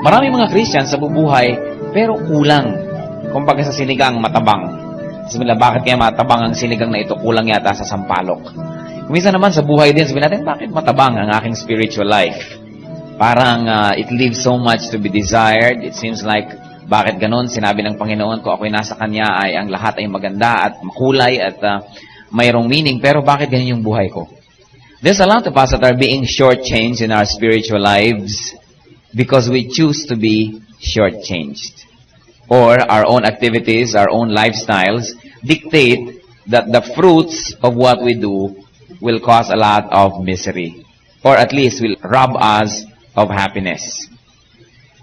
Maraming mga Christian sa bubuhay, pero kulang. Kumbaga sa sinigang, matabang. Sabi nila, bakit kaya matabang ang sinigang na ito? Kulang yata sa sampalok. Minsan naman sa buhay din, sabi natin, bakit matabang ang aking spiritual life? Parang it leaves so much to be desired. It seems like, bakit ganun? Sinabi ng Panginoon ko, ako'y nasa Kanya ay ang lahat ay maganda at makulay at mayroong meaning. Pero bakit ganyan yung buhay ko? There's a lot of us that are being shortchanged in our spiritual lives because we choose to be shortchanged. Or our own activities, our own lifestyles dictate that the fruits of what we do will cause a lot of misery. Or at least will rob us of happiness.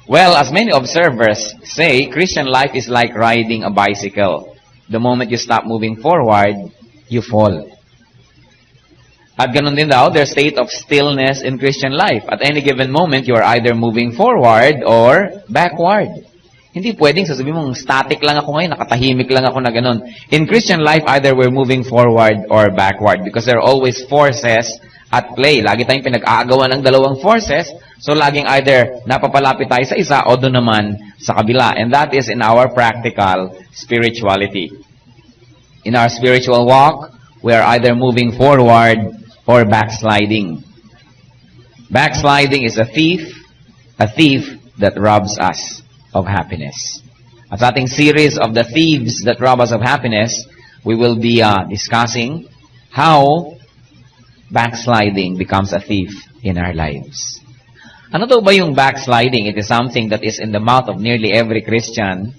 Well, as many observers say, Christian life is like riding a bicycle. The moment you stop moving forward, you fall. At ganun din daw, there's state of stillness in Christian life. At any given moment, you are either moving forward or backward. Hindi pwedeng sasabihin mong static lang ako ngayon, nakatahimik lang ako na ganun. In Christian life, either we're moving forward or backward because there are always forces at play. Lagi tayong pinag-aagawan ng dalawang forces, so laging either napapalapit tayo sa isa o doon naman sa kabila. And that is in our practical spirituality. In our spiritual walk, we are either moving forward or backsliding. Backsliding is a thief that robs us of happiness. At sa ating series of the thieves that rob us of happiness, we will be discussing how backsliding becomes a thief in our lives. Ano daw ba yung backsliding? It is something that is in the mouth of nearly every Christian.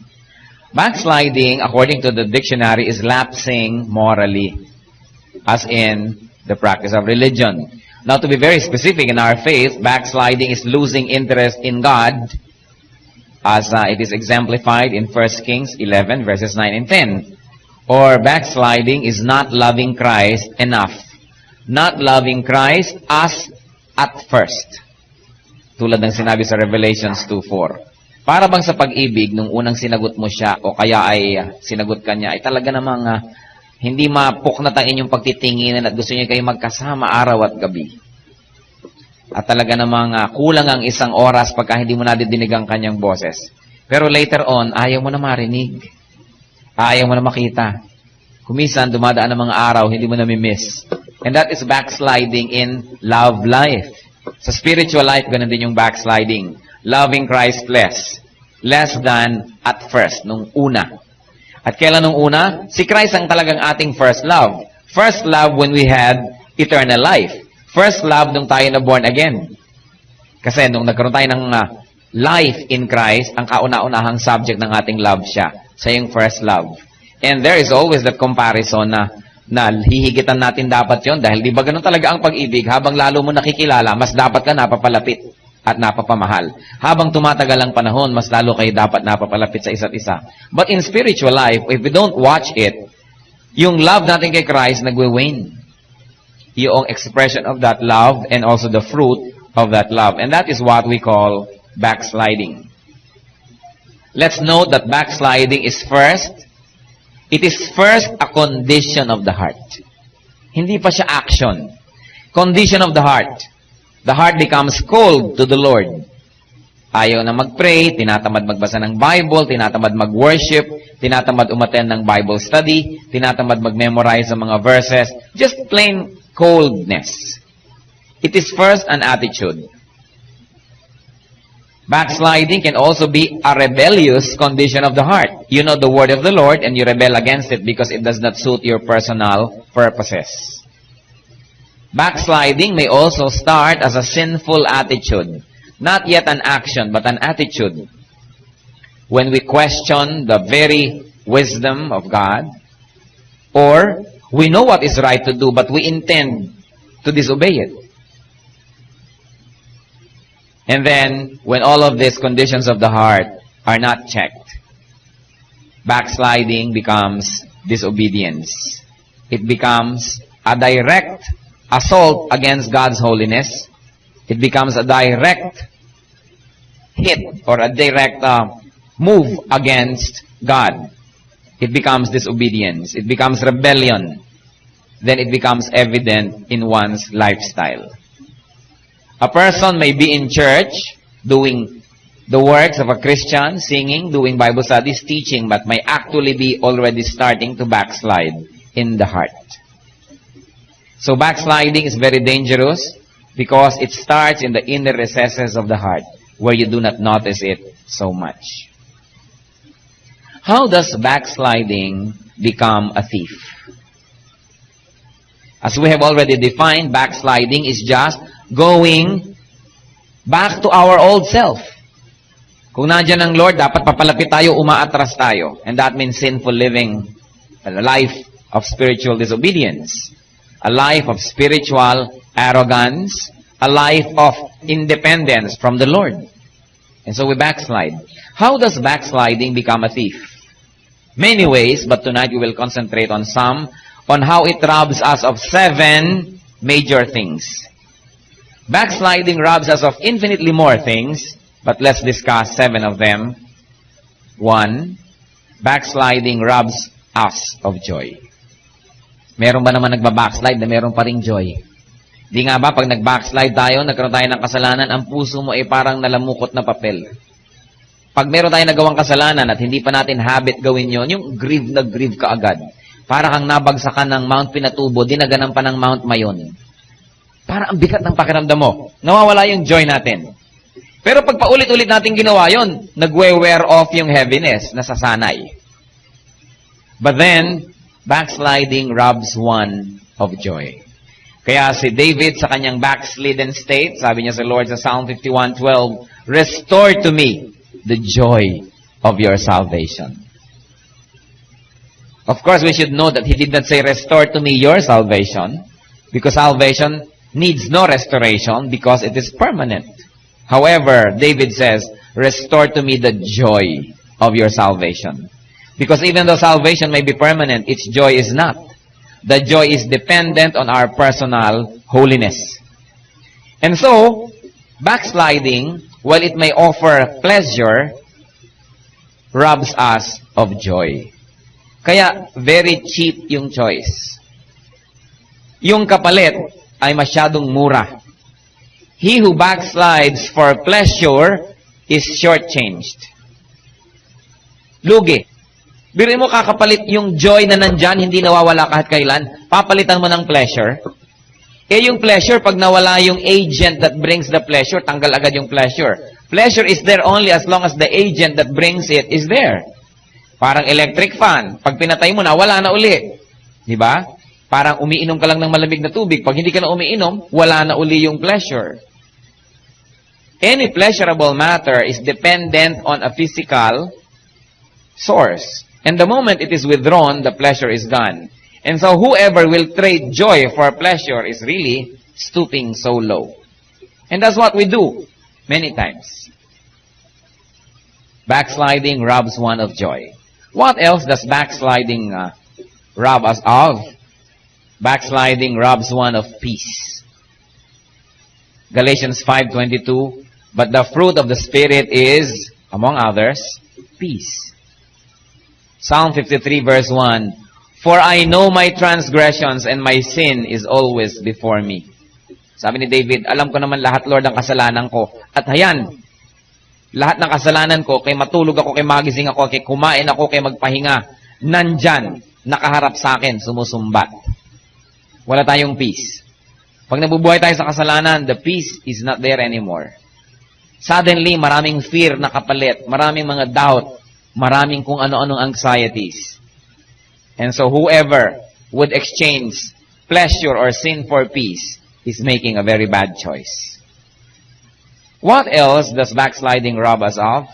Backsliding, according to the dictionary, is lapsing morally, as in the practice of religion. Now, to be very specific in our faith, backsliding is losing interest in God, as it is exemplified in 1 Kings 11, verses 9 and 10. Or backsliding is not loving Christ enough. Not loving Christ as at first. Tulad ng sinabi sa Revelations 2:4. Para bang sa pag-ibig, nung unang sinagot mo siya, o kaya ay sinagot ka niya, ay talaga namang hindi mapuknat ang inyong pagtitinginan at gusto niyo kayo magkasama araw at gabi. At talaga namang kulang ang isang oras pagka hindi mo nadidinig ang kanyang boses. Pero later on, ayaw mo na marinig. Ayaw mo na makita. Kumisan, dumadaan ang mga araw, hindi mo na mimiss. And that is backsliding in love life. Sa spiritual life, ganun din yung backsliding. Loving Christ less. Less than at first, nung una. At kailan nung una? Si Christ ang talagang ating first love. First love when we had eternal life. First love nung tayo na born again. Kasi nung nagkaroon tayo ng life in Christ, ang kauna-unahang subject ng ating love siya. Siya yung first love. And there is always that comparison na hihigitan natin dapat yon dahil di ba ganun talaga ang pag-ibig? Habang lalo mo nakikilala, mas dapat ka napapalapit at napapamahal. Habang tumatagal ang panahon, mas lalo kayo dapat napapalapit sa isa't isa. But in spiritual life, if we don't watch it, yung love natin kay Christ nagwe-wane. Yung expression of that love and also the fruit of that love. And that is what we call backsliding. Let's note that backsliding is first, it is first a condition of the heart. Hindi pa siya action. Condition of the heart. The heart becomes cold to the Lord. Ayaw na mag-pray, tinatamad magbasa ng Bible, tinatamad mag-worship, tinatamad umattend ng Bible study, tinatamad mag-memorize ng mga verses. Just plain coldness. It is first an attitude. Backsliding can also be a rebellious condition of the heart. You know the word of the Lord and you rebel against it because it does not suit your personal purposes. Backsliding may also start as a sinful attitude. Not yet an action, but an attitude. When we question the very wisdom of God, or we know what is right to do, but we intend to disobey it. And then, when all of these conditions of the heart are not checked, backsliding becomes disobedience. It becomes a direct assault against God's holiness. It becomes a direct hit or a direct move against God. It becomes disobedience. It becomes rebellion. Then it becomes evident in one's lifestyle. A person may be in church doing the works of a Christian, singing, doing Bible studies, teaching, but may actually be already starting to backslide in the heart. So backsliding is very dangerous because it starts in the inner recesses of the heart where you do not notice it so much. How does backsliding become a thief? As we have already defined, backsliding is just going back to our old self. Kung nandiyan ang Lord, dapat papalapit tayo, umaatras tayo. And that means sinful living, a life of spiritual disobedience, a life of spiritual arrogance, a life of independence from the Lord. And so we backslide. How does backsliding become a thief? Many ways, but tonight we will concentrate on some, on how it robs us of 7 major things. Backsliding robs us of infinitely more things, but let's discuss 7 of them. 1, backsliding robs us of joy. Meron ba naman nagbabackslide na meron pa ring joy? Di nga ba, pag nag-backslide tayo, nagkaroon tayo ng kasalanan, ang puso mo ay parang nalamukot na papel. Pag meron tayong nagawang kasalanan at hindi pa natin habit gawin yon, yung grieve na grieve ka agad. Para kang nabagsakan ng Mount Pinatubo, dinaganan pa ng Mount Mayon. Para ang bigat ng pakiramdam mo. Nawawala yung joy natin. Pero pag paulit-ulit natin ginawa yon, nagwe-wear off yung heaviness, nasasanay. But then, backsliding robs one of joy. Kaya si David sa kanyang backslidden state, sabi niya sa Lord sa Psalm 51:12, "Restore to me the joy of your salvation." Of course, we should know that he did not say, "Restore to me your salvation," because salvation needs no restoration because it is permanent. However, David says, "Restore to me the joy of your salvation." Because even though salvation may be permanent, its joy is not. The joy is dependent on our personal holiness. And so, backsliding, while it may offer pleasure, robs us of joy. Kaya, very cheap yung choice. Yung kapalit ay masyadong mura. He who backslides for pleasure is shortchanged. Lugi. Biruin mo, kakapalit yung joy na nandyan, hindi nawawala kahit kailan, papalitan mo ng pleasure. Eh yung pleasure, pag nawala yung agent that brings the pleasure, tanggal agad yung pleasure. Pleasure is there only as long as the agent that brings it is there. Parang electric fan. Pag pinatay mo na, wala na uli. Diba? Parang umiinom ka lang ng malamig na tubig. Pag hindi ka na umiinom, wala na uli yung pleasure. Any pleasurable matter is dependent on a physical source. And the moment it is withdrawn, the pleasure is gone. And so whoever will trade joy for pleasure is really stooping so low. And that's what we do many times. Backsliding robs one of joy. What else does backsliding rob us of? Backsliding robs one of peace. Galatians 5:22, "But the fruit of the Spirit is, among others, peace." Psalm 53:1, "For I know my transgressions and my sin is always before me." Sabi ni David, alam ko naman lahat, Lord, ang kasalanan ko. At hayan, lahat ng kasalanan ko, kay matulog ako, kay magising ako, kay kumain ako, kay magpahinga, nandyan, nakaharap sa akin, sumusumbat. Wala tayong peace. Pag nabubuhay tayo sa kasalanan, the peace is not there anymore. Suddenly, maraming fear na kapalit, maraming mga doubt, maraming kung ano-anong anxieties. And so whoever would exchange pleasure or sin for peace is making a very bad choice. What else does backsliding rob us of?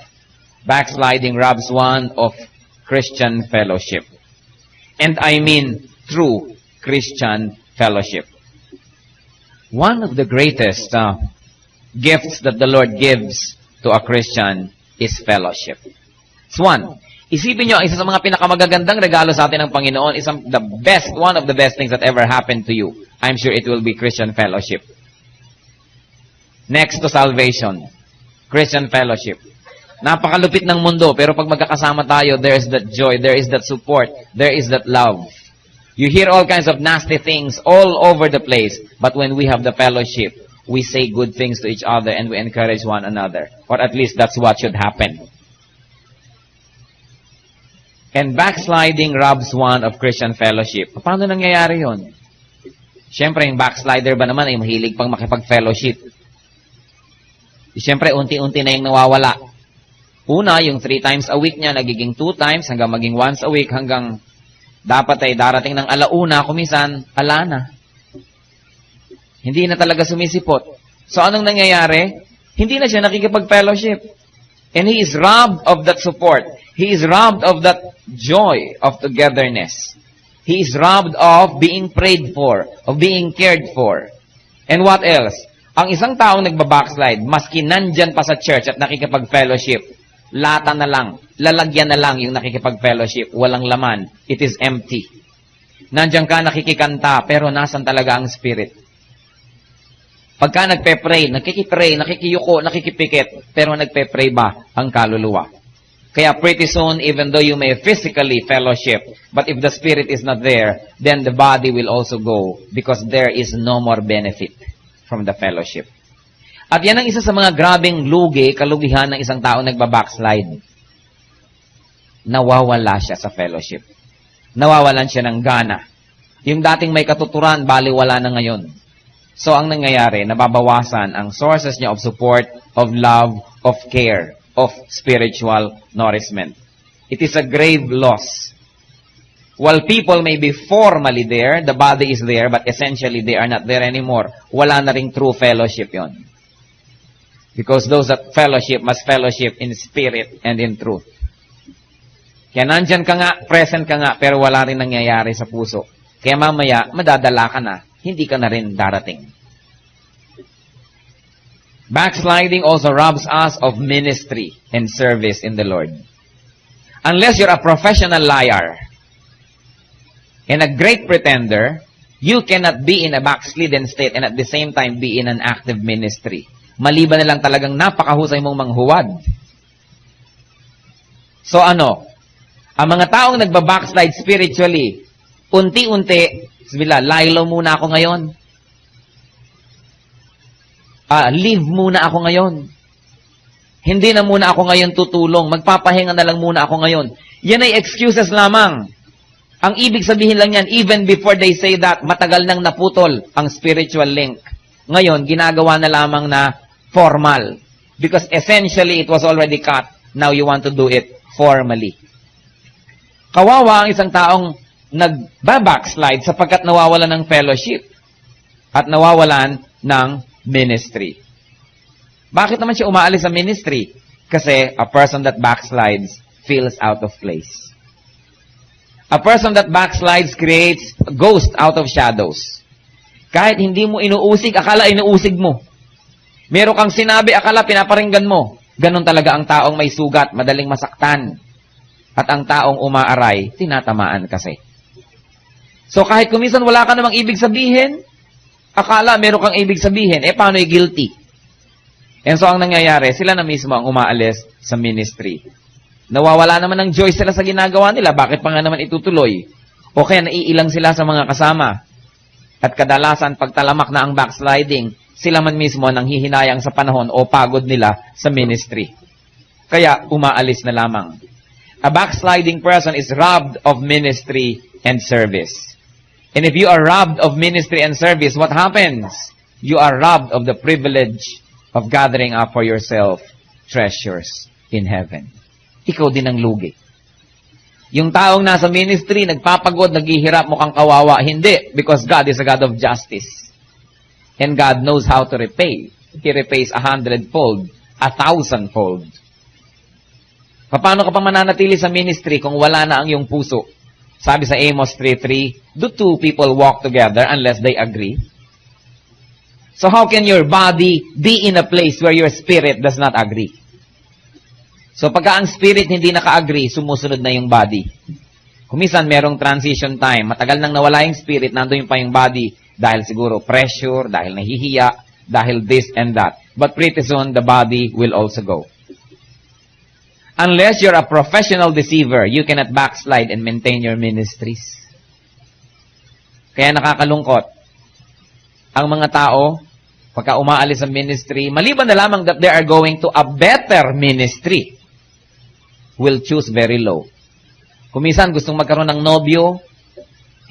Backsliding robs one of Christian fellowship. And I mean true Christian fellowship. One of the greatest gifts that the Lord gives to a Christian is fellowship. It's one. Isipin nyo, isa sa mga pinakamagagandang regalo sa atin ng Panginoon is one of the best things that ever happened to you. I'm sure it will be Christian fellowship. Next to salvation, Christian fellowship. Napakalupit ng mundo, pero pag magkakasama tayo, there is that joy, there is that support, there is that love. You hear all kinds of nasty things all over the place, but when we have the fellowship, we say good things to each other and we encourage one another. Or at least that's what should happen. And backsliding robs one of Christian fellowship. Paano nangyayari yun? Siyempre, yung backslider ba naman ay mahilig pang makipag-fellowship? Siyempre, unti-unti na yung nawawala. Una, yung 3 times a week niya, nagiging 2 times, hanggang maging once a week, hanggang dapat ay darating ng alauna, kumisan, ala na. Hindi na talaga sumisipot. So, anong nangyayari? Hindi na siya nakikipag-fellowship. And he is robbed of that support. He is robbed of that joy of togetherness. He is robbed of being prayed for, of being cared for. And what else? Ang isang taong nagbabackslide, maski nandyan pa sa church at nakikipag-fellowship, lata na lang, lalagyan na lang yung nakikipag-fellowship, walang laman. It is empty. Nandyan ka nakikikanta, pero nasan talaga ang spirit? Pagka nagpe-pray, nakikiyuko, nakikipikit, pero nagpe-pray ba ang kaluluwa? Kaya pretty soon, even though you may physically fellowship, but if the spirit is not there, then the body will also go because there is no more benefit from the fellowship. At yan ang isa sa mga grabing kalugihan ng isang tao nagbabackslide. Nawawala siya sa fellowship. Nawawalan siya ng gana. Yung dating may katuturan, baliwala na ngayon. So ang nangyayari, nababawasan ang sources niya of support, of love, of care, of spiritual nourishment. It is a grave loss. While people may be formally there, the body is there, but essentially they are not there anymore. Wala na ring true fellowship yon. Because those that fellowship must fellowship in spirit and in truth. Kaya nandyan ka nga, present ka nga, pero wala rin nangyayari sa puso. Kaya mamaya, madadala ka na, hindi ka na rin darating. Backsliding also robs us of ministry and service in the Lord. Unless you're a professional liar and a great pretender, you cannot be in a backslidden state and at the same time be in an active ministry. Maliban na lang talagang napakahusay mong manghuwad. So ano? Ang mga taong nagbabackslide spiritually, unti-unti, laylo muna ako ngayon. Leave muna ako ngayon. Hindi na muna ako ngayon tutulong. Magpapahinga na lang muna ako ngayon. Yan ay excuses lamang. Ang ibig sabihin lang yan, even before they say that, matagal nang naputol ang spiritual link. Ngayon, ginagawa na lamang na formal. Because essentially, it was already cut. Now you want to do it formally. Kawawa ang isang taong nagbabackslide sapagkat nawawalan ng fellowship at nawawalan ng ministry. Bakit naman siya umaalis sa ministry? Kasi a person that backslides feels out of place. A person that backslides creates a ghost out of shadows. Kahit hindi mo inuusig, akala inuusig mo. Meron kang sinabi, akala pinaparinggan mo. Ganon talaga ang taong may sugat, madaling masaktan. At ang taong umaaray, tinatamaan kasi. So kahit kuminsan wala ka namang ibig sabihin, akala meron kang ibig sabihin, paano guilty? And so ang nangyayari, sila na mismo ang umaalis sa ministry. Nawawala naman ng joy sila sa ginagawa nila, bakit pa nga naman itutuloy? O kaya naiilang sila sa mga kasama. At kadalasan, pagtalamak na ang backsliding, sila man mismo nang hihinayang sa panahon o pagod nila sa ministry. Kaya umaalis na lamang. A backsliding person is robbed of ministry and service. And if you are robbed of ministry and service, what happens? You are robbed of the privilege of gathering up for yourself treasures in heaven. Ikaw din ang lugi. Yung taong nasa ministry, nagpapagod, naghihirap, mukhang kawawa. Hindi, because God is a God of justice. And God knows how to repay. He repays 100-fold, 1,000-fold. Paano ka pa mananatili sa ministry kung wala na ang iyong puso? Sabi sa Amos 3:3, do two people walk together unless they agree? So how can your body be in a place where your spirit does not agree? So pagka ang spirit hindi naka-agree, sumusunod na yung body. Kumisan merong transition time, matagal nang nawala yung spirit, nandoon pa yung body dahil siguro pressure, dahil nahihiya, dahil this and that. But pretty soon, the body will also go. Unless you're a professional deceiver, you cannot backslide and maintain your ministries. Kaya nakakalungkot. Ang mga tao, pagka umaalis sa ministry, maliban na lamang that they are going to a better ministry, will choose very low. Kung minsan gustong magkaroon ng nobyo,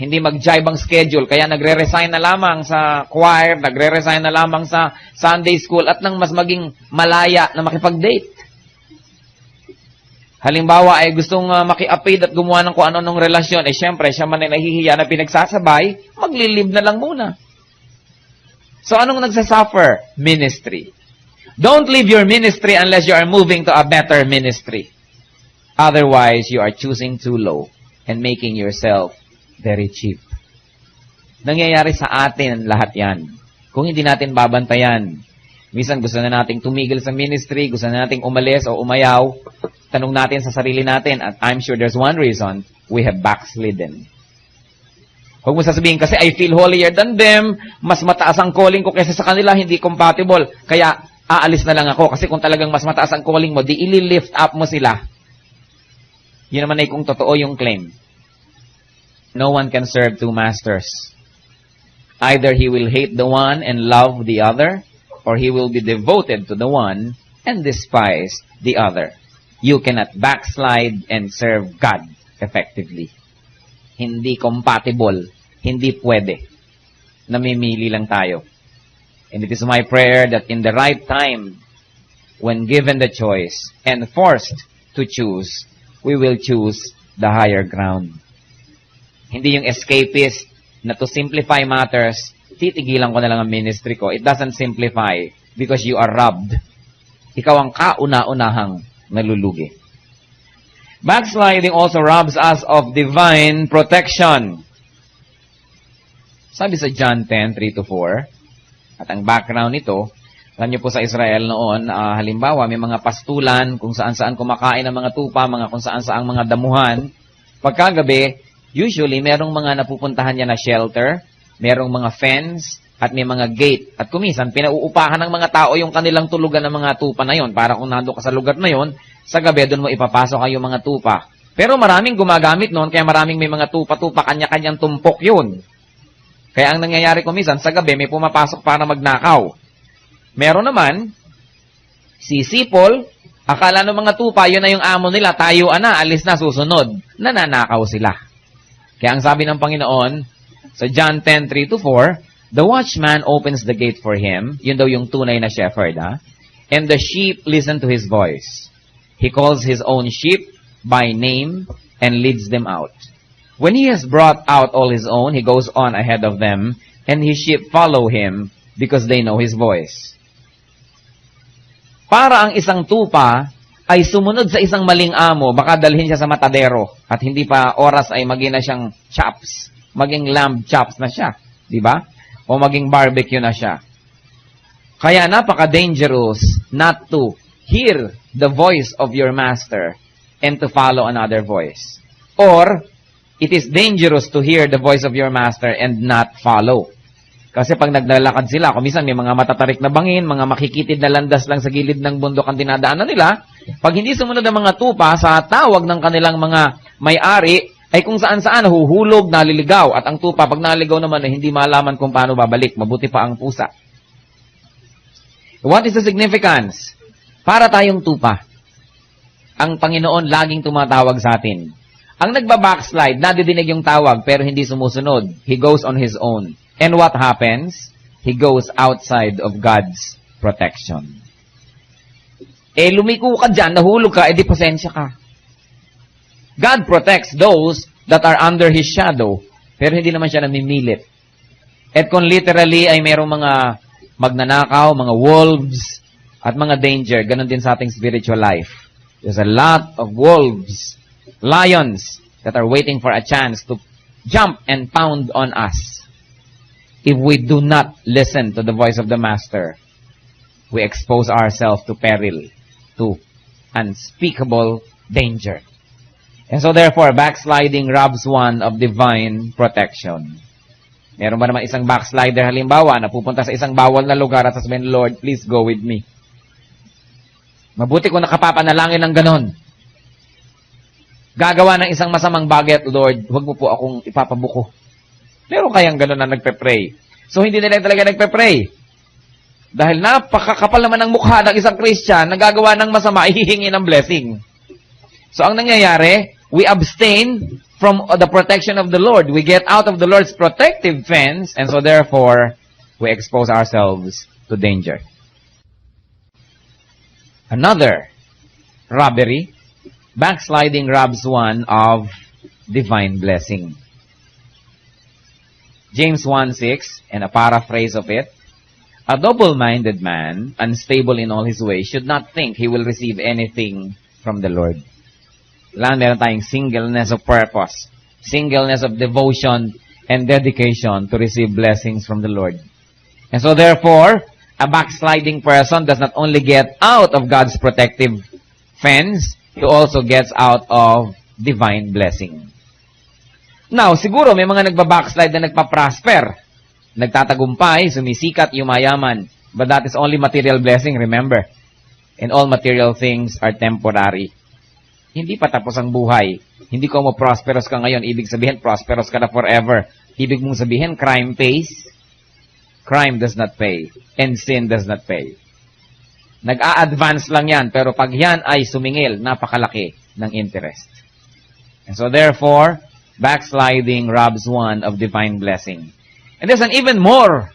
hindi mag-jive ang schedule, kaya nagre-resign na lamang sa choir, nagre-resign na lamang sa Sunday school, at nang mas maging malaya na makipag-date. Halimbawa ay gustong maki-apid at gumawa ng kung ano-anong relasyon, syempre, siya man ay nahihiya na pinagsasabay, maglilib na lang muna. So, anong nagsasuffer? Ministry. Don't leave your ministry unless you are moving to a better ministry. Otherwise, you are choosing too low and making yourself very cheap. Nangyayari sa atin lahat yan. Kung hindi natin babantayan, minsan gusto na nating tumigil sa ministry, gusto na nating umalis o umayaw, tanong natin sa sarili natin, at I'm sure there's one reason, we have backslidden. Huwag mo sasabihin, kasi I feel holier than them, mas mataas ang calling ko kaysa sa kanila, hindi compatible. Kaya, aalis na lang ako. Kasi kung talagang mas mataas ang calling mo, di ili-lift up mo sila. Yun naman ay kung totoo yung claim. No one can serve two masters. Either he will hate the one and love the other, or he will be devoted to the one and despise the other. You cannot backslide and serve God effectively. Hindi compatible, hindi pwede. Namimili lang tayo. And it is my prayer that in the right time, when given the choice and forced to choose, we will choose the higher ground. Hindi yung escapist na to simplify matters, titigilan ko na lang ang ministry ko. It doesn't simplify because you are robbed. Ikaw ang kauna-unahang nalulugi. Backsliding also robs us of divine protection. Sabi sa John 10:3-4, at ang background nito, alam niyo po sa Israel noon, halimbawa may mga pastulan, kung saan-saan kumakain ng mga tupa, kung saan-saan mga damuhan. Pagkagabi, usually merong mga napupuntahan niya na shelter, merong mga fence, at may mga gate. At kuminsan, pinauupahan ng mga tao yung kanilang tulugan ng mga tupa na yon, para kung nando ka sa lugar na yon, sa gabi, doon mo ipapasok kayo mga tupa. Pero maraming gumagamit noon, kaya maraming may mga tupa-tupa, kanya-kanyang tumpok yun. Kaya ang nangyayari ko minsan, sa gabi, may pumapasok para magnakaw. Meron naman, sisipol, akala ng mga tupa, yun na yung amo nila, tayo na, alis na, susunod. Nananakaw sila. Kaya ang sabi ng Panginoon, sa John 10:3-4, the watchman opens the gate for him, yun daw yung tunay na shepherd, and the sheep listen to his voice. He calls his own sheep by name and leads them out. When he has brought out all his own, he goes on ahead of them, and his sheep follow him because they know his voice. Para ang isang tupa ay sumunod sa isang maling amo, baka dalhin siya sa matadero at hindi pa oras ay maging na siyang chops, maging lamb chops na siya, di ba? O maging barbecue na siya. Kaya napaka-dangerous not to hear the voice of your master and to follow another voice. Or, it is dangerous to hear the voice of your master and not follow. Kasi pag naglalakad sila, kumisan may mga matatarik na bangin, mga makikitid na landas lang sa gilid ng bundok ang dinadaanan nila, pag hindi sumunod ang mga tupa sa tawag ng kanilang mga may-ari, ay kung saan-saan huhulog, naliligaw. At ang tupa, pag naliligaw naman, ay hindi malaman kung paano babalik. Mabuti pa ang pusa. What is the significance? Para tayong tupa. Ang Panginoon laging tumatawag sa atin. Ang nagbabackslide, nadidinig yung tawag, pero hindi sumusunod. He goes on his own. And what happens? He goes outside of God's protection. Lumiko ka dyan, nahulog ka, di pasensya ka. God protects those that are under His shadow, pero hindi naman siya namimilit. At kung literally ay merong mga magnanakaw, mga wolves, at mga danger, ganun din sa ating spiritual life. There's a lot of wolves, lions, that are waiting for a chance to jump and pound on us. If we do not listen to the voice of the Master, we expose ourselves to peril, to unspeakable danger. And so therefore, backsliding robs one of divine protection. Meron ba naman isang backslider, halimbawa, na pupunta sa isang bawal na lugar at sasabihin, Lord, please go with me. Mabuti kung nakapapanalangin ng ganon. Gagawa ng isang masamang bagay at, Lord, huwag mo po akong ipapabuko. Meron kayang ganon na nagpe-pray. So, hindi nila talaga nagpe-pray. Dahil napakakapal naman ng mukha ng isang Christian, nagagawa ng masama, hihingi ng blessing. So ang nangyayari, we abstain from the protection of the Lord. We get out of the Lord's protective fence, and so therefore, we expose ourselves to danger. Another robbery, backsliding robs one of divine blessing. James 1:6, and a paraphrase of it, a double-minded man, unstable in all his ways, should not think he will receive anything from the Lord. Meron tayong singleness of purpose, singleness of devotion, and dedication to receive blessings from the Lord. And so therefore, a backsliding person does not only get out of God's protective fence, he also gets out of divine blessing. Now, siguro may mga nagbabackslide na nagpa-prosper, nagtatagumpay, sumisikat, yumayaman. But that is only material blessing, remember. And all material things are temporary. Hindi pa tapos ang buhay. Hindi ko mo prosperous ka ngayon, ibig sabihin prosperous ka na forever. Ibig mong sabihin, crime pays. Crime does not pay. And sin does not pay. Nag-a-advance lang yan, pero pag yan ay sumingil, napakalaki ng interest. And so therefore, backsliding robs one of divine blessing. And there's an even more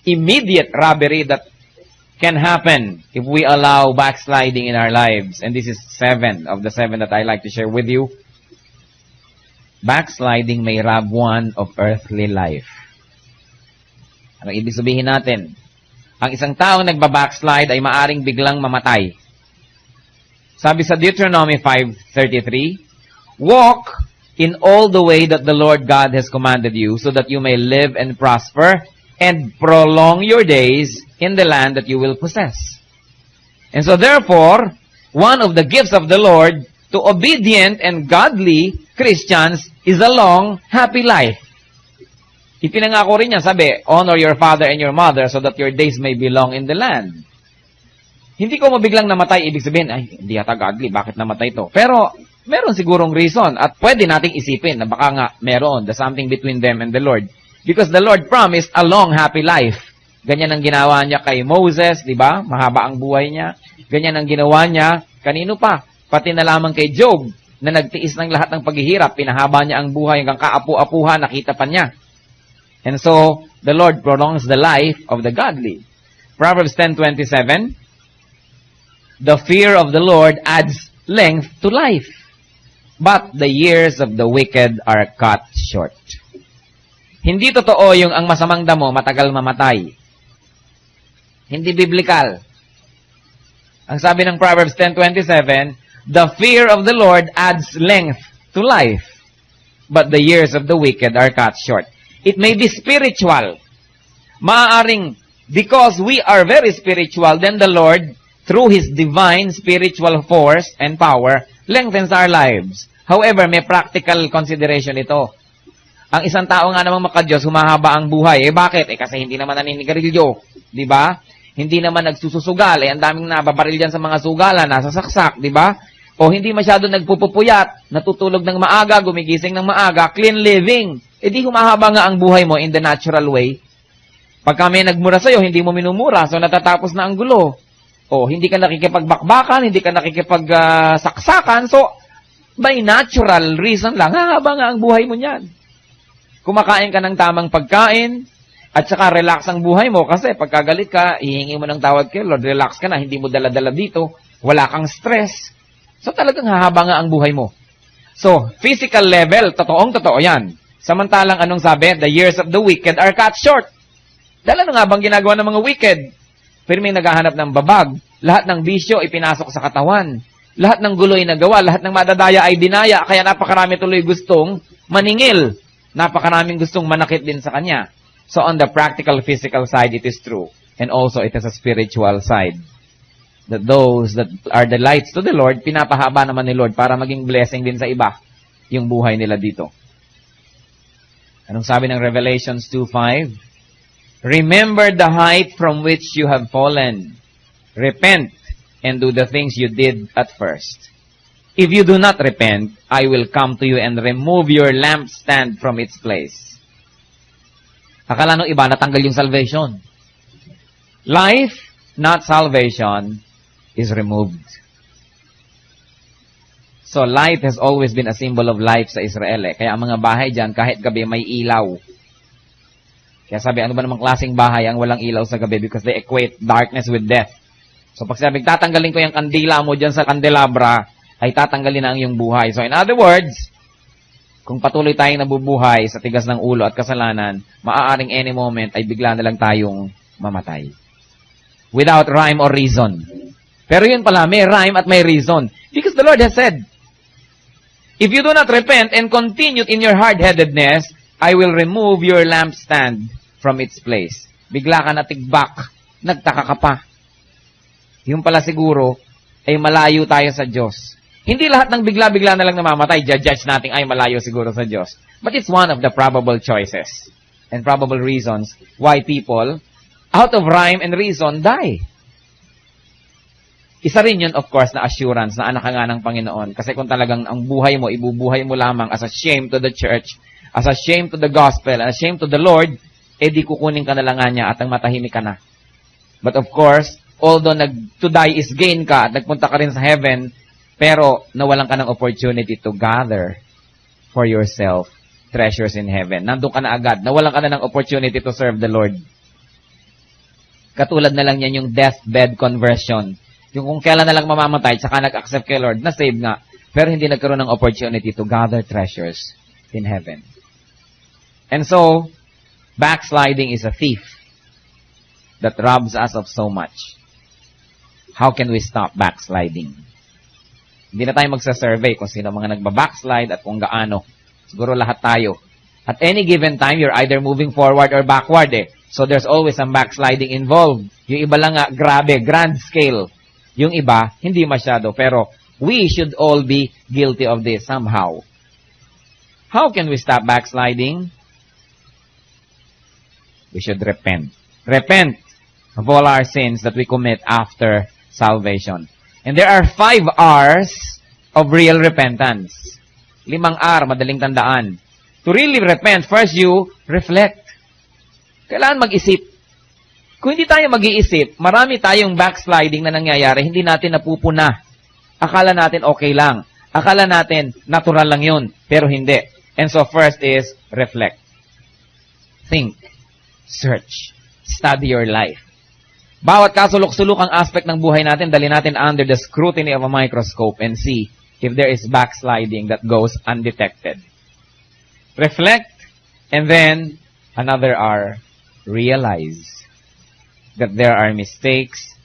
immediate robbery that can happen if we allow backsliding in our lives. And this is 7 of the 7 that I like to share with you. Backsliding may rob one of earthly life. Ano ibig sabihin natin? Ang isang taong nagbabackslide ay maaring biglang mamatay. Sabi sa Deuteronomy 5:33, walk in all the way that the Lord God has commanded you, so that you may live and prosper, and prolong your days in the land that you will possess. And so therefore, one of the gifts of the Lord to obedient and godly Christians is a long, happy life. Ipinangako rin niya, sabi, honor your father and your mother so that your days may be long in the land. Hindi ko mabiglang namatay, ibig sabihin, ay, hindi yata godly, bakit namatay to? Pero, meron sigurong reason at pwede nating isipin na baka nga meron, the something between them and the Lord. Because the Lord promised a long, happy life. Ganyan ang ginawa niya kay Moses, di ba? Mahaba ang buhay niya. Ganyan ang ginawa niya, kanino pa? Pati na lamang kay Job, na nagtiis ng lahat ng paghihirap, pinahaba niya ang buhay hanggang kaapu-apuhan, nakita pa niya. And so, the Lord prolongs the life of the godly. Proverbs 10:27, the fear of the Lord adds length to life, but the years of the wicked are cut short. Hindi totoo yung ang masamang damo matagal mamatay. Hindi biblical. Ang sabi ng Proverbs 10:27, the fear of the Lord adds length to life, but the years of the wicked are cut short. It may be spiritual. Maaaring, because we are very spiritual, then the Lord, through His divine spiritual force and power, lengthens our lives. However, may practical consideration ito. Ang isang tao nga namang makadiyos, humahaba ang buhay. Eh bakit? Kasi hindi naman naninigarilyo. Di ba? Hindi naman nagsususugal. Ang daming nababaril dyan sa mga sugalan, nasa saksak. Di ba? O hindi masyado nagpupupuyat, natutulog ng maaga, gumigising ng maaga, clean living. Eh di humahaba nga ang buhay mo in the natural way. Pag kami nagmura sa'yo, hindi mo minumura, so natatapos na ang gulo. O hindi ka nakikipagbakbakan, hindi ka nakikipagsaksakan, so by natural reason lang, hahaba nga ang buhay mo niyan. Kumakain ka ng tamang pagkain, at saka relax ang buhay mo, kasi pagkagalit ka, hihingi mo ng tawad kay Lord, relax ka na, hindi mo dala-dala dito, wala kang stress. So talagang hahaba nga ang buhay mo. So, physical level, totoong-totoo yan. Samantalang anong sabi? The years of the wicked are cut short. Dahil ano nga bang ginagawa ng mga wicked? Pero may naghahanap ng babag. Lahat ng bisyo ipinasok sa katawan. Lahat ng gulo ay nagawa. Lahat ng madadaya ay dinaya. Kaya napakarami tuloy gustong maningil. Napakaraming gustong manakit din sa kanya. So on the practical, physical side, it is true. And also, it has a spiritual side. That those that are the lights to the Lord, pinapahaba naman ni Lord para maging blessing din sa iba yung buhay nila dito. Anong sabi ng Revelations 2:5? Remember the height from which you have fallen. Repent and do the things you did at first. If you do not repent, I will come to you and remove your lampstand from its place. Akala nung iba, natanggal yung salvation. Life, not salvation, is removed. So light has always been a symbol of life sa Israel. Kaya ang mga bahay dyan, kahit gabi may ilaw. Kaya sabi, ano ba namang klaseng bahay ang walang ilaw sa gabi? Because they equate darkness with death. So pag sabi, tatanggalin ko yung kandila mo dyan sa kandelabra, ay tatanggalin na ang iyong buhay. So in other words, kung patuloy tayong nabubuhay sa tigas ng ulo at kasalanan, maaaring any moment ay bigla na lang tayong mamatay. Without rhyme or reason. Pero yun pala, may rhyme at may reason. Because the Lord has said, if you do not repent and continue in your hard-headedness, I will remove your lampstand from its place. Bigla ka natigbak, nagtaka ka pa. Yung pala siguro, ay malayo tayo sa Diyos. Hindi lahat ng bigla-bigla na lang namamatay, judge natin ay malayo siguro sa Diyos. But it's one of the probable choices and probable reasons why people, out of rhyme and reason, die. Isa rin yun, of course, na assurance na anak ka nga ng Panginoon. Kasi kung talagang ang buhay mo, ibubuhay mo lamang as a shame to the church, as a shame to the gospel, as a shame to the Lord, di kukunin ka na lang nga niya at ang matahimik ka na. But of course, although to die is gain ka at nagpunta ka rin sa heaven, pero nawalan ka ng opportunity to gather for yourself treasures in heaven. Nandun ka na agad. Nawalan ka na ng opportunity to serve the Lord. Katulad na lang yan yung deathbed conversion. Yung kung kailan na lang mamamatay, saka nag-accept kay Lord, na-save nga. Pero hindi nagkaroon ng opportunity to gather treasures in heaven. And so, backsliding is a thief that robs us of so much. How can we stop backsliding? Hindi na tayo magsa-survey kung sino mga nagba-backslide at kung gaano. Siguro lahat tayo. At any given time, you're either moving forward or backward So there's always some backsliding involved. Yung iba lang nga, grabe, grand scale. Yung iba, hindi masyado. Pero we should all be guilty of this somehow. How can we stop backsliding? We should repent. Repent of all our sins that we commit after salvation. And there are 5 R's of real repentance. 5 R, madaling tandaan. To really repent, first you reflect. Kailangan mag-isip. Kung hindi tayo mag-iisip, marami tayong backsliding na nangyayari, hindi natin napupuna. Akala natin okay lang. Akala natin natural lang yun, pero hindi. And so first is reflect. Think. Search. Study your life. Bawat kasulok-sulukang aspect ng buhay natin, dali natin under the scrutiny of a microscope and see if there is backsliding that goes undetected. Reflect, and then another R, realize that there are mistakes,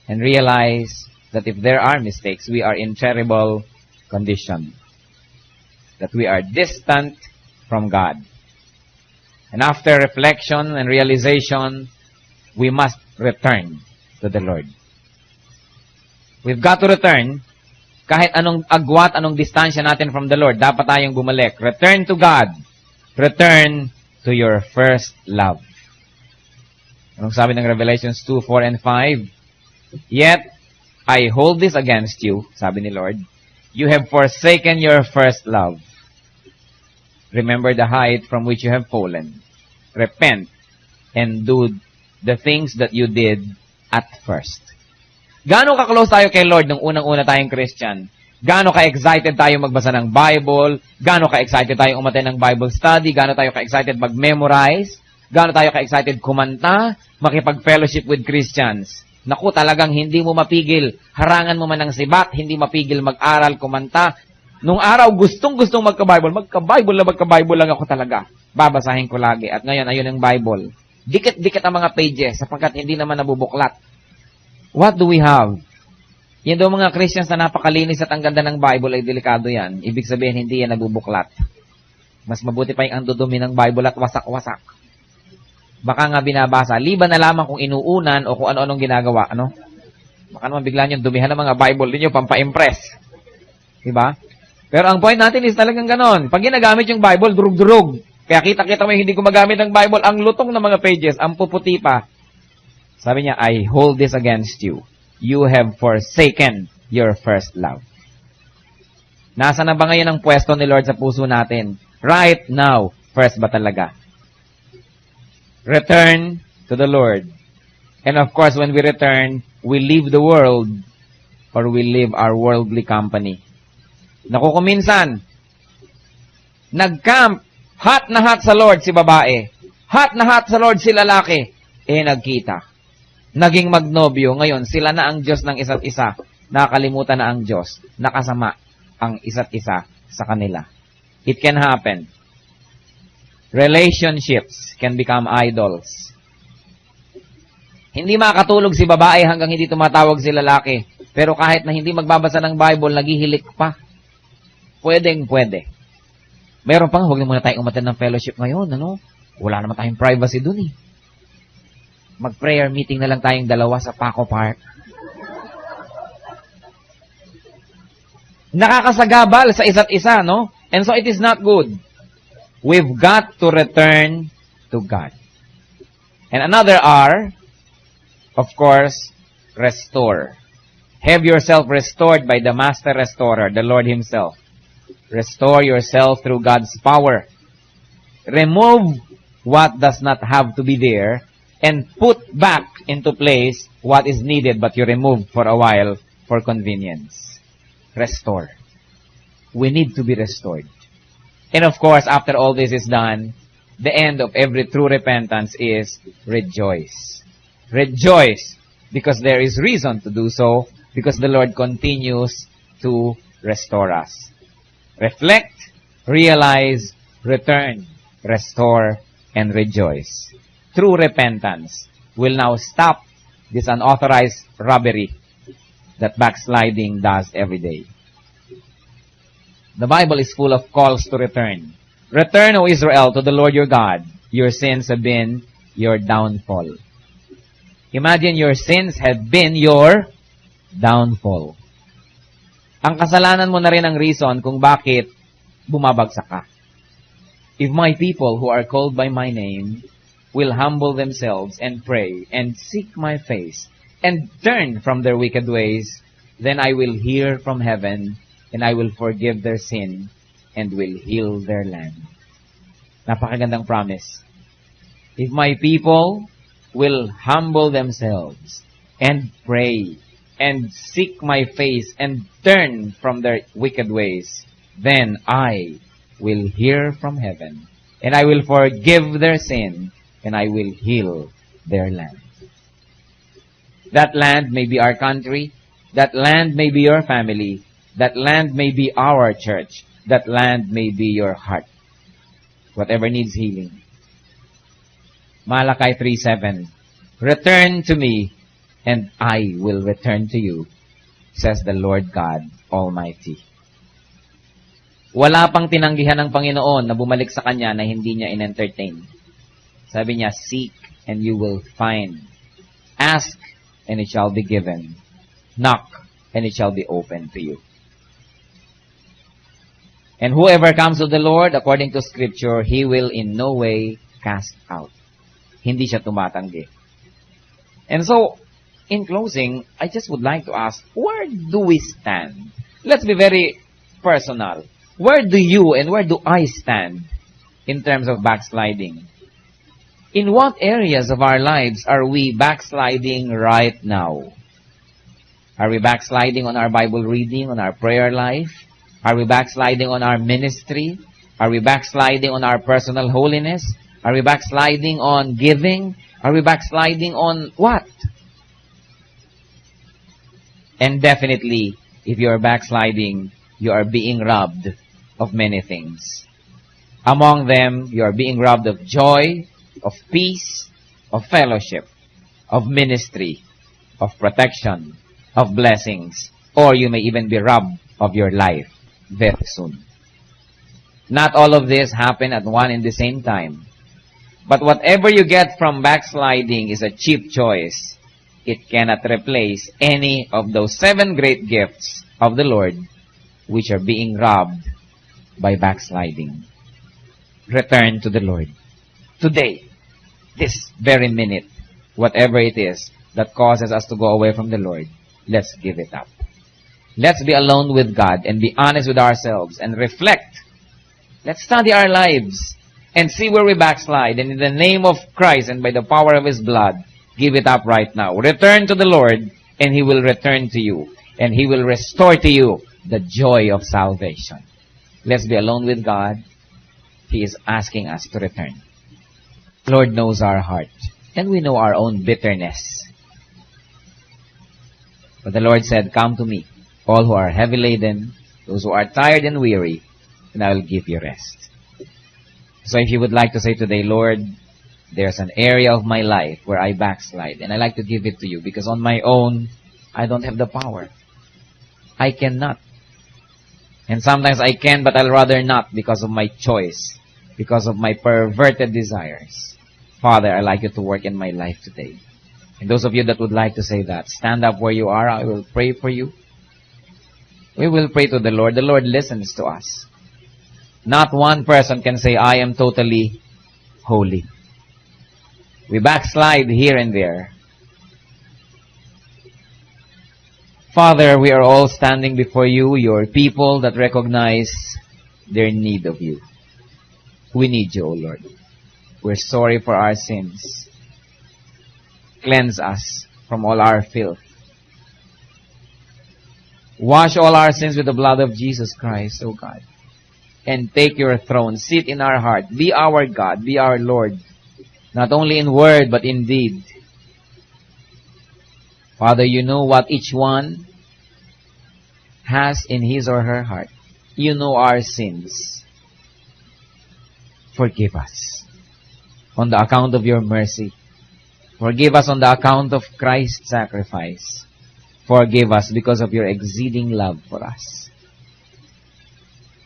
and realize that if there are mistakes, we are in terrible condition. That we are distant from God. And after reflection and realization, we must return to the Lord. We've got to return. Kahit anong agwat, anong distansya natin from the Lord, dapat tayong bumalik. Return to God. Return to your first love. Anong sabi ng Revelations 2, 4, and 5? Yet, I hold this against you, sabi ni Lord. You have forsaken your first love. Remember the height from which you have fallen. Repent and do the things that you did at first. Gaano ka-close tayo kay Lord nung unang-una tayong Christian? Gaano ka-excited tayo magbasa ng Bible? Gaano ka-excited tayo umattend ng Bible study? Gaano tayo ka-excited mag-memorize? Gaano tayo ka-excited kumanta? Makipag-fellowship with Christians? Naku, talagang hindi mo mapigil. Harangan mo man ng sibat, hindi mapigil mag-aral, kumanta. Nung araw, gustong-gustong magka-Bible lang ako talaga. Babasahin ko lagi. At ngayon, ayun ang Bible. Dikit-dikit ang mga pages sapagkat hindi naman nabubuklat. What do we have? Yan daw mga Christians na napakalinis at ang ganda ng Bible ay delikado yan. Ibig sabihin, hindi yan nabubuklat. Mas mabuti pa yung ang dudumi ng Bible at wasak-wasak. Baka nga binabasa. Liban na lamang kung inuunan o kung ano-anong ginagawa. Ano? Baka naman bigla nyo dumihan ng mga Bible ninyo pampa-impress. Diba? Pero ang point natin is talagang ganon. Pag ginagamit yung Bible, durug-durug. Kaya kita-kita mo yung hindi gumagamit ng Bible, ang lutong ng mga pages, ang puputi pa. Sabi niya, I hold this against you. You have forsaken your first love. Nasa na ba ngayon ang pwesto ni Lord sa puso natin? Right now, first ba talaga? Return to the Lord. And of course, when we return, we leave the world or we leave our worldly company. Naku, kuminsan, nag-camp, hot na hot sa Lord si babae, hot na hot sa Lord si lalaki, nagkita. Naging magnobyo, ngayon sila na ang Diyos ng isa't isa, nakakalimutan na ang Diyos, nakasama ang isa't isa sa kanila. It can happen. Relationships can become idols. Hindi makatulog si babae hanggang hindi tumatawag si lalaki. Pero kahit na hindi magbabasa ng Bible, naghihilik pa. Pwede. Meron pang, huwag na muna tayong umattend ng fellowship ngayon, ano? Wala naman tayong privacy dun eh. Mag-prayer meeting na lang tayong dalawa sa Paco Park. Nakakasagabal sa isa't isa, no? And so it is not good. We've got to return to God. And another R, of course, restore. Have yourself restored by the Master Restorer, the Lord Himself. Restore yourself through God's power. Remove what does not have to be there and put back into place what is needed but you removed for a while for convenience. Restore. We need to be restored. And of course, after all this is done, the end of every true repentance is rejoice. Rejoice, because there is reason to do so, because the Lord continues to restore us. Reflect, realize, return, restore, and rejoice. True repentance will now stop this unauthorized robbery that backsliding does every day. The Bible is full of calls to return. Return, O Israel, to the Lord your God. Your sins have been your downfall. Imagine your sins have been your downfall. Ang kasalanan mo na rin ang reason kung bakit bumabagsak ka. If my people who are called by my name will humble themselves and pray and seek my face and turn from their wicked ways, then I will hear from heaven and I will forgive their sin and will heal their land. Napakagandang promise. If my people will humble themselves and pray and seek my face and turn from their wicked ways, then I will hear from heaven and I will forgive their sin and I will heal their land. That land may be our country. That land may be your family. That land may be our church. That land may be your heart. Whatever needs healing. Malachi 3:7. Return to me, and I will return to you, says the Lord God Almighty. Wala pang tinanggihan ng Panginoon na bumalik sa Kanya na hindi niya in-entertain. Sabi niya, seek and you will find. Ask and it shall be given. Knock and it shall be opened to you. And whoever comes to the Lord, according to Scripture, He will in no way cast out. Hindi siya tumatanggi. And so, in closing, I just would like to ask, where do we stand? Let's be very personal. Where do you and where do I stand in terms of backsliding? In what areas of our lives are we backsliding right now? Are we backsliding on our Bible reading, on our prayer life? Are we backsliding on our ministry? Are we backsliding on our personal holiness? Are we backsliding on giving? Are we backsliding on what? And definitely, if you are backsliding, you are being robbed of many things. Among them, you are being robbed of joy, of peace, of fellowship, of ministry, of protection, of blessings, or you may even be robbed of your life very soon. Not all of this happen at one and the same time. But whatever you get from backsliding is a cheap choice. It cannot replace any of those 7 great gifts of the Lord which are being robbed by backsliding. Return to the Lord. Today, this very minute, whatever it is that causes us to go away from the Lord, let's give it up. Let's be alone with God and be honest with ourselves and reflect. Let's study our lives and see where we backslide. And in the name of Christ and by the power of His blood, Give it up right now. Return to the Lord, and He will return to you. And He will restore to you the joy of salvation. Let's be alone with God. He is asking us to return. Lord knows our heart, and we know our own bitterness. But the Lord said, come to me, all who are heavy laden, those who are tired and weary, and I will give you rest. So if you would like to say today, Lord, there's an area of my life where I backslide, and I like to give it to you, because on my own, I don't have the power. I cannot. And sometimes I can, but I'll rather not because of my choice, because of my perverted desires. Father, I'd like you to work in my life today. And those of you that would like to say that, stand up where you are. I will pray for you. We will pray to the Lord. The Lord listens to us. Not one person can say, I am totally holy. We backslide here and there. Father, we are all standing before you, your people that recognize their need of you. We need you, O Lord. We're sorry for our sins. Cleanse us from all our filth. Wash all our sins with the blood of Jesus Christ, O God. And take your throne. Sit in our heart. Be our God. Be our Lord. Not only in word, but in deed. Father, you know what each one has in his or her heart. You know our sins. Forgive us on the account of your mercy. Forgive us on the account of Christ's sacrifice. Forgive us because of your exceeding love for us.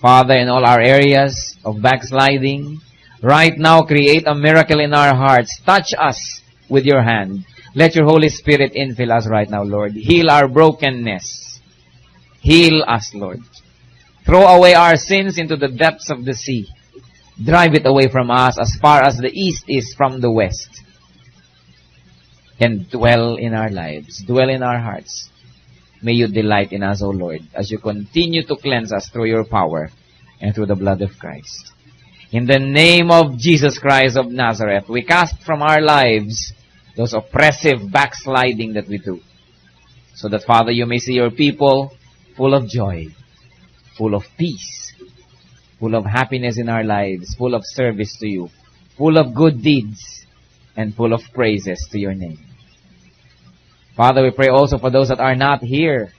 Father, in all our areas of backsliding, right now create a miracle in our hearts. Touch us with your hand. Let your Holy Spirit infill us right now, Lord. Heal our brokenness. Heal us, Lord. Throw away our sins into the depths of the sea. Drive it away from us as far as the east is from the west. And dwell in our lives. Dwell in our hearts. May you delight in us, O Lord, as you continue to cleanse us through your power and through the blood of Christ. In the name of Jesus Christ of Nazareth, we cast from our lives those oppressive backsliding that we do. So that, Father, you may see your people full of joy, full of peace, full of happiness in our lives, full of service to you, full of good deeds, and full of praises to your name. Father, we pray also for those that are not here,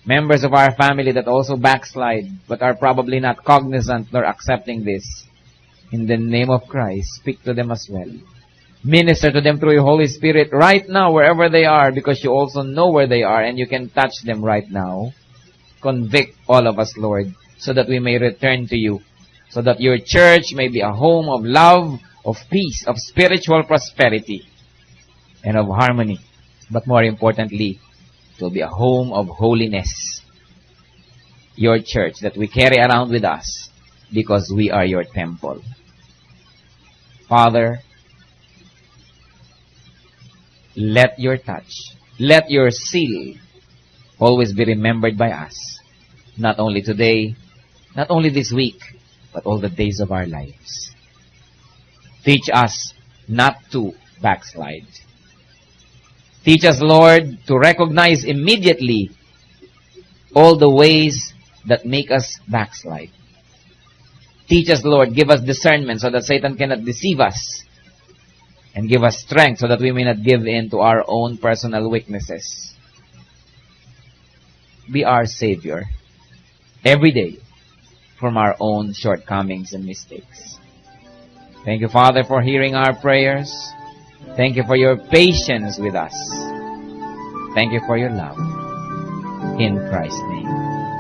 members of our family that also backslide, but are probably not cognizant nor accepting this. In the name of Christ, speak to them as well. Minister to them through your Holy Spirit right now, wherever they are, because you also know where they are and you can touch them right now. Convict all of us, Lord, so that we may return to you, so that your church may be a home of love, of peace, of spiritual prosperity, and of harmony. But more importantly, it will be a home of holiness. Your church that we carry around with us because we are your temple. Father, let your touch, let your seal always be remembered by us. Not only today, not only this week, but all the days of our lives. Teach us not to backslide. Teach us, Lord, to recognize immediately all the ways that make us backslide. Teach us, Lord, give us discernment so that Satan cannot deceive us. And give us strength so that we may not give in to our own personal weaknesses. Be our Savior every day from our own shortcomings and mistakes. Thank you, Father, for hearing our prayers. Thank you for your patience with us. Thank you for your love. In Christ's name.